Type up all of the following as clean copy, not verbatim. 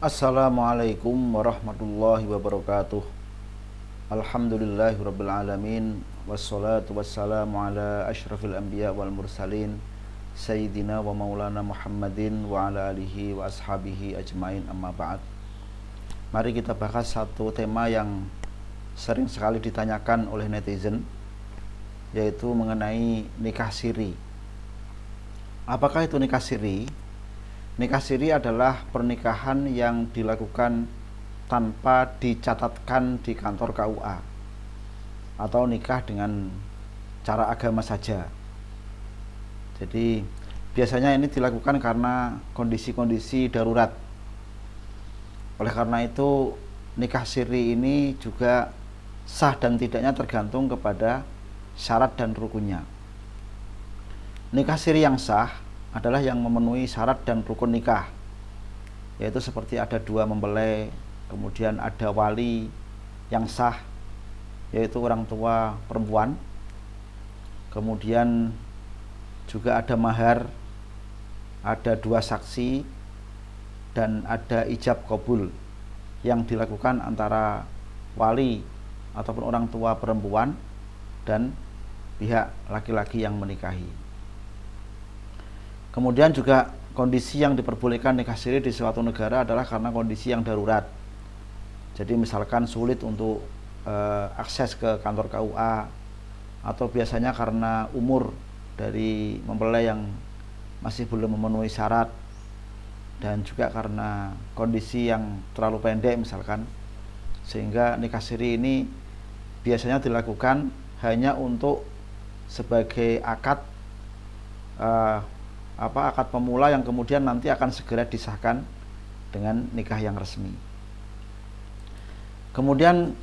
Assalamualaikum warahmatullahi wabarakatuh. Alhamdulillahirrabbilalamin. Wassalatu wassalamu ala ashrafil anbiya wal mursalin Sayyidina wa maulana Muhammadin wa ala alihi wa ashabihi ajmain, amma ba'd. Mari kita bahas satu tema yang sering sekali ditanyakan oleh netizen, yaitu mengenai nikah siri. Apakah itu nikah siri? Nikah siri adalah pernikahan yang dilakukan tanpa dicatatkan di kantor KUA, atau nikah dengan cara agama saja. Jadi biasanya ini dilakukan karena kondisi-kondisi darurat. Oleh karena itu, nikah siri ini juga sah dan tidaknya tergantung kepada syarat dan rukunnya. Nikah siri yang sah adalah yang memenuhi syarat dan rukun nikah, yaitu seperti ada dua mempelai, kemudian ada wali yang sah, yaitu orang tua perempuan, kemudian juga ada mahar, ada dua saksi, dan ada ijab qabul yang dilakukan antara wali ataupun orang tua perempuan dan pihak laki-laki yang menikahi. Kemudian juga kondisi yang diperbolehkan nikah siri di suatu negara adalah karena kondisi yang darurat. Jadi misalkan sulit untuk akses ke kantor KUA, atau biasanya karena umur dari mempelai yang masih belum memenuhi syarat, dan juga karena kondisi yang terlalu pendek misalkan, sehingga nikah siri ini biasanya dilakukan hanya untuk sebagai akad akad pemula yang kemudian nanti akan segera disahkan dengan nikah yang resmi. Kemudian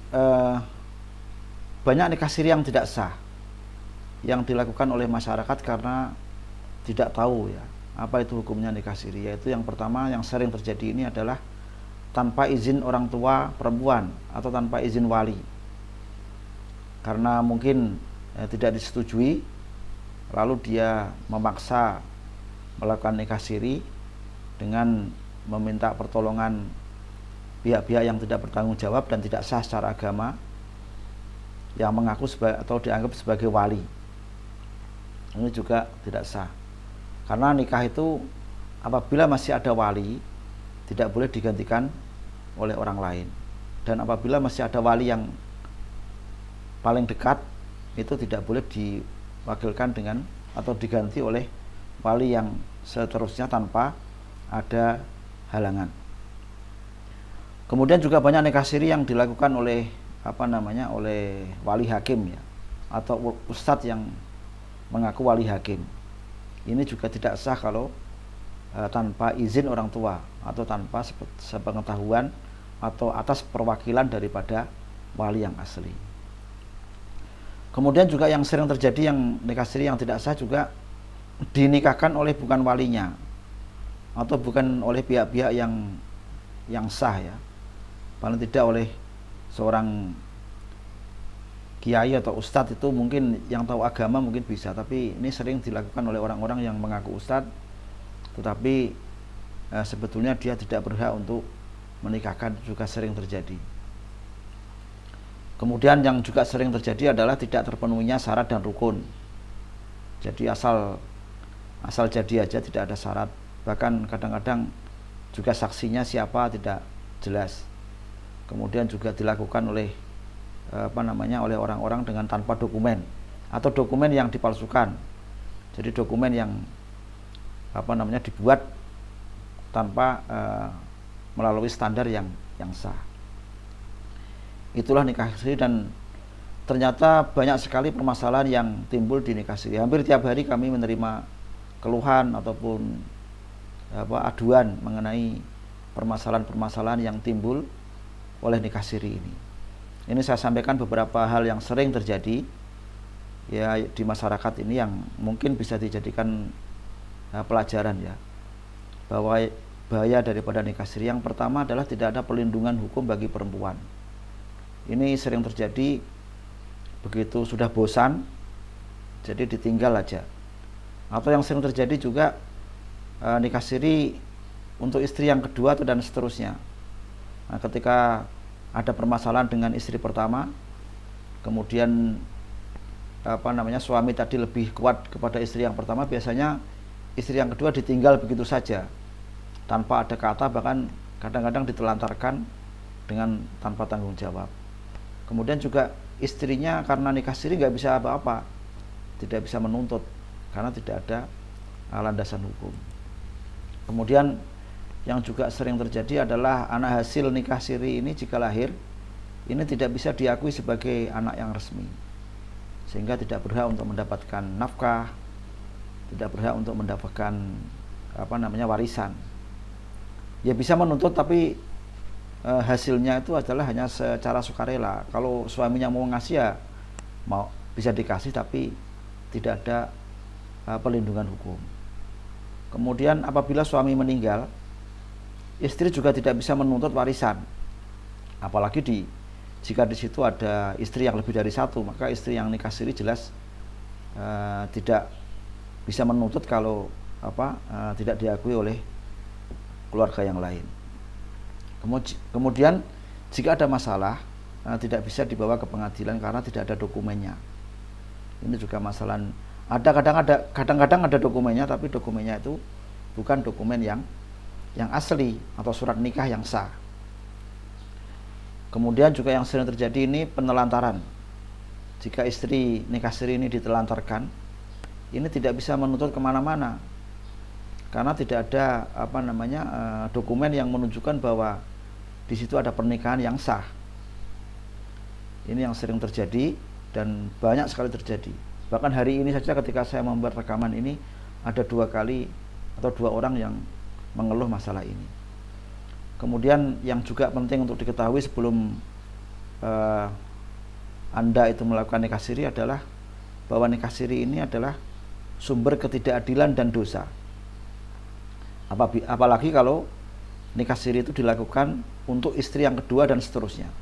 banyak nikah siri yang tidak sah yang dilakukan oleh masyarakat karena tidak tahu ya apa itu hukumnya nikah siri. Yaitu yang pertama yang sering terjadi ini adalah tanpa izin orang tua perempuan atau tanpa izin wali, karena mungkin tidak disetujui, lalu dia memaksa melakukan nikah siri dengan meminta pertolongan pihak-pihak yang tidak bertanggung jawab dan tidak sah secara agama, yang mengaku atau dianggap sebagai wali. Ini juga tidak sah, karena nikah itu apabila masih ada wali tidak boleh digantikan oleh orang lain, dan apabila masih ada wali yang paling dekat itu tidak boleh diwakilkan dengan atau diganti oleh wali yang seterusnya tanpa ada halangan. Kemudian juga banyak nikah siri yang dilakukan oleh oleh wali hakim ya, atau ustadz yang mengaku wali hakim. Ini juga tidak sah kalau tanpa izin orang tua atau tanpa sepengetahuan atau atas perwakilan daripada wali yang asli. Kemudian juga yang sering terjadi yang nikah siri yang tidak sah juga dinikahkan oleh bukan walinya atau bukan oleh pihak-pihak yang sah ya, paling tidak oleh seorang kiai atau ustadz. Itu mungkin yang tahu agama mungkin bisa, tapi ini sering dilakukan oleh orang-orang yang mengaku ustadz tetapi sebetulnya dia tidak berhak untuk menikahkan, juga sering terjadi. Kemudian yang juga sering terjadi adalah tidak terpenuhinya syarat dan rukun. Jadi asal jadi aja, tidak ada syarat, bahkan kadang-kadang juga saksinya siapa tidak jelas. Kemudian juga dilakukan oleh oleh orang-orang dengan tanpa dokumen atau dokumen yang dipalsukan. Jadi dokumen yang dibuat tanpa melalui standar yang sah. Itulah nikah siri, dan ternyata banyak sekali permasalahan yang timbul di nikah siri. Hampir tiap hari kami menerima keluhan ataupun aduan mengenai permasalahan-permasalahan yang timbul oleh nikah siri ini. Ini saya sampaikan beberapa hal yang sering terjadi ya di masyarakat ini, yang mungkin bisa dijadikan pelajaran ya, bahwa bahaya daripada nikah siri. Yang pertama adalah tidak ada perlindungan hukum bagi perempuan. Ini sering terjadi, begitu sudah bosan jadi ditinggal aja. Atau yang sering terjadi juga nikah siri untuk istri yang kedua dan seterusnya. Nah, ketika ada permasalahan dengan istri pertama, kemudian suami tadi lebih kuat kepada istri yang pertama, biasanya istri yang kedua ditinggal begitu saja tanpa ada kata, bahkan kadang-kadang ditelantarkan dengan tanpa tanggung jawab. Kemudian juga istrinya karena nikah siri nggak bisa apa-apa, tidak bisa menuntut karena tidak ada landasan hukum. Kemudian yang juga sering terjadi adalah anak hasil nikah siri ini jika lahir ini tidak bisa diakui sebagai anak yang resmi, sehingga tidak berhak untuk mendapatkan nafkah, tidak berhak untuk mendapatkan warisan. Ya bisa menuntut, tapi hasilnya itu adalah hanya secara sukarela. Kalau suaminya mau ngasih ya mau bisa dikasih, tapi tidak ada perlindungan hukum. Kemudian apabila suami meninggal, istri juga tidak bisa menuntut warisan. Apalagi jika di situ ada istri yang lebih dari satu, maka istri yang nikah siri jelas tidak bisa menuntut kalau tidak diakui oleh keluarga yang lain. Kemudian jika ada masalah tidak bisa dibawa ke pengadilan karena tidak ada dokumennya. Ini juga masalah. Kadang-kadang ada dokumennya, tapi dokumennya itu bukan dokumen yang asli atau surat nikah yang sah. Kemudian juga yang sering terjadi ini penelantaran. Jika istri nikah siri ini ditelantarkan, ini tidak bisa menuntut kemana-mana karena tidak ada dokumen yang menunjukkan bahwa di situ ada pernikahan yang sah. Ini yang sering terjadi dan banyak sekali terjadi. Bahkan hari ini saja ketika saya membuat rekaman ini ada 2 kali atau 2 orang yang mengeluh masalah ini. Kemudian yang juga penting untuk diketahui sebelum Anda itu melakukan nikah siri adalah bahwa nikah siri ini adalah sumber ketidakadilan dan dosa. Apalagi kalau nikah siri itu dilakukan untuk istri yang kedua dan seterusnya.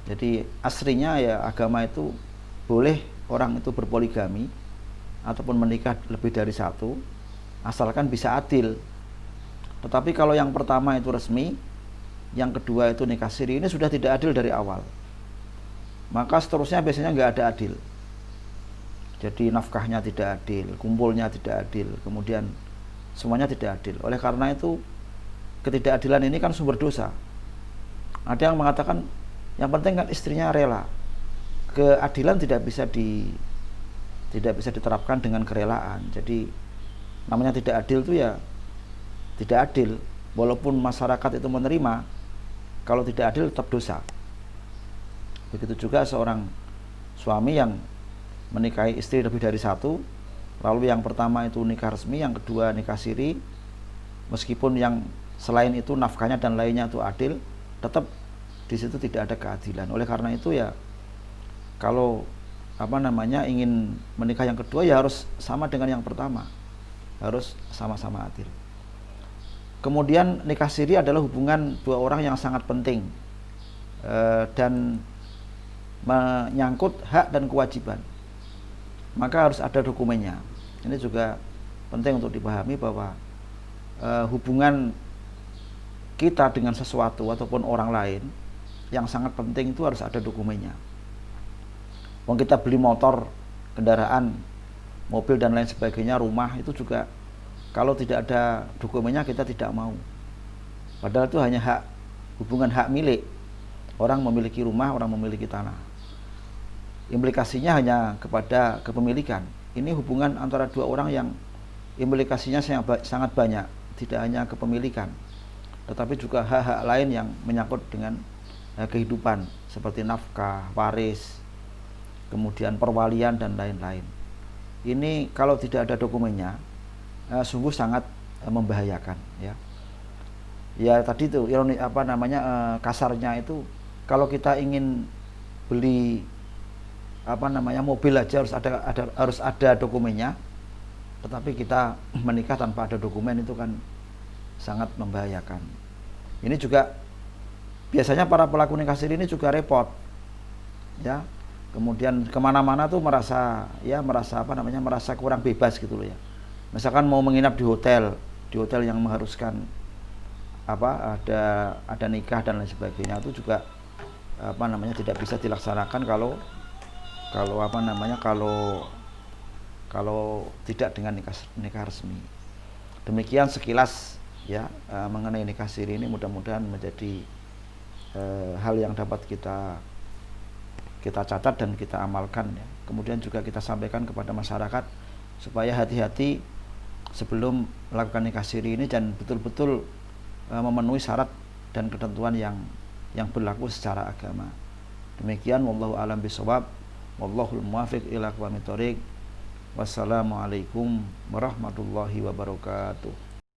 Jadi aslinya ya agama itu boleh orang itu berpoligami ataupun menikah lebih dari satu, asalkan bisa adil. Tetapi kalau yang pertama itu resmi, yang kedua itu nikah siri, ini sudah tidak adil dari awal, maka seterusnya biasanya nggak ada adil. Jadi nafkahnya tidak adil, kumpulnya tidak adil, kemudian semuanya tidak adil. Oleh karena itu ketidakadilan ini kan sumber dosa. Ada yang mengatakan yang penting kan istrinya rela. Keadilan tidak bisa diterapkan dengan kerelaan. Jadi namanya tidak adil itu ya tidak adil, walaupun masyarakat itu menerima, kalau tidak adil tetap dosa. Begitu juga seorang suami yang menikahi istri lebih dari satu, lalu yang pertama itu nikah resmi, yang kedua nikah siri, meskipun yang selain itu nafkahnya dan lainnya itu adil, tetap di situ tidak ada keadilan. Oleh karena itu ya kalau ingin menikah yang kedua ya harus sama dengan yang pertama, harus sama-sama adil. Kemudian nikah siri adalah hubungan 2 orang yang sangat penting dan menyangkut hak dan kewajiban, maka harus ada dokumennya. Ini juga penting untuk dipahami bahwa hubungan kita dengan sesuatu ataupun orang lain yang sangat penting itu harus ada dokumennya. Wong kita beli motor, kendaraan, mobil dan lain sebagainya, rumah, itu juga kalau tidak ada dokumennya kita tidak mau. Padahal itu hanya hubungan hak milik. Orang memiliki rumah, orang memiliki tanah. Implikasinya hanya kepada kepemilikan. Ini hubungan antara 2 orang yang implikasinya sangat banyak, tidak hanya kepemilikan, tetapi juga hak-hak lain yang menyangkut dengan kehidupan seperti nafkah, waris, kemudian perwalian dan lain-lain. Ini kalau tidak ada dokumennya sungguh sangat membahayakan, ya. Ya tadi itu ironi kasarnya itu kalau kita ingin beli mobil aja harus ada dokumennya, tetapi kita menikah tanpa ada dokumen itu kan sangat membahayakan. Ini juga biasanya para pelaku nikah siri ini juga repot, ya. Kemudian kemana-mana tuh merasa kurang bebas gitu loh ya. Misalkan mau menginap di hotel yang mengharuskan ada nikah dan lain sebagainya, itu juga tidak bisa dilaksanakan kalau kalau tidak dengan nikah resmi. Demikian sekilas ya mengenai nikah siri ini, mudah-mudahan menjadi hal yang dapat kita catat dan kita amalkan ya. Kemudian juga kita sampaikan kepada masyarakat supaya hati-hati sebelum melakukan nikah siri ini dan betul-betul memenuhi syarat dan ketentuan yang berlaku secara agama. Demikian, wallahu a'lam bishawab, wallahul muwaffiq ila aqwamit thoriq. Wassalamualaikum warahmatullahi wabarakatuh.